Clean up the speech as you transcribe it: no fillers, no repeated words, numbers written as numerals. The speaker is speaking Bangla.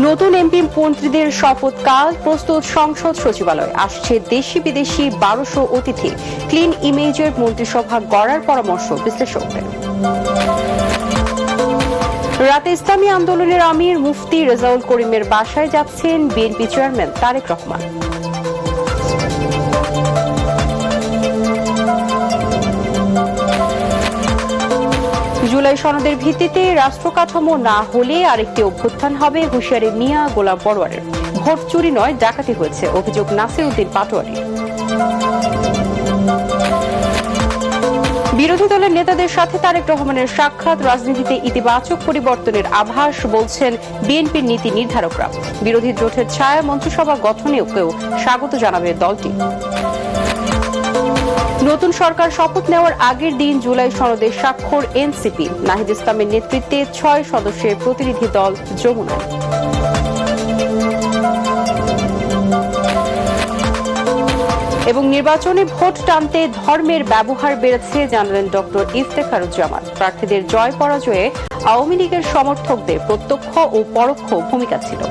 নতুন এমপি মন্ত্রীদের শপথকাল প্রস্তুত সংসদ সচিবালয়। আসছে দেশি বিদেশি 1200 অতিথি। ক্লিন ইমেজের মন্ত্রিসভা গড়ার পরামর্শ বিশ্লেষকদের। রাতে ইসলামী আন্দোলনের আমির মুফতি রেজাউল করিমের বাসায় যাচ্ছেন বিএনপি চেয়ারম্যান তারেক রহমান। জুলাই সনদের ভিত্তিতে রাষ্ট্র কাঠামো না হলে আরেকটি অভ্যুত্থান হবে, হুঁশিয়ারি মিয়া গোলাম পরোয়ারের। ভোট চুরি নয়, ডাকাতি হয়েছে, অভিযোগ নাসির উদ্দিন পাটোয়ারি। বিরোধী দলের নেতাদের সাথে তারেক রহমানের সাক্ষাৎ, রাজনীতিতে ইতিবাচক পরিবর্তনের আভাস বলছেন বিএনপির নীতি নির্ধারকরা। বিরোধী জোটের ছায়া মন্ত্রিসভা গঠনেও স্বাগত জানাবে দলটি। নতুন সরকার শপথ নেওয়ার আগের দিন জুলাই সনদে স্বাক্ষর এনসিপি। নাহিদ ইসলামের নেতৃত্বে 6 সদস্যের প্রতিনিধি দল যমুনায়। এবং নির্বাচনে ভোট টানতে ধর্মের ব্যবহার বেড়েছে জানালেন ডক্টর ইফতেখারুজ্জামান। প্রার্থীদের জয় পরাজয়ে আওয়ামী লীগের সমর্থকদের প্রত্যক্ষ ও পরোক্ষ ভূমিকা ছিল।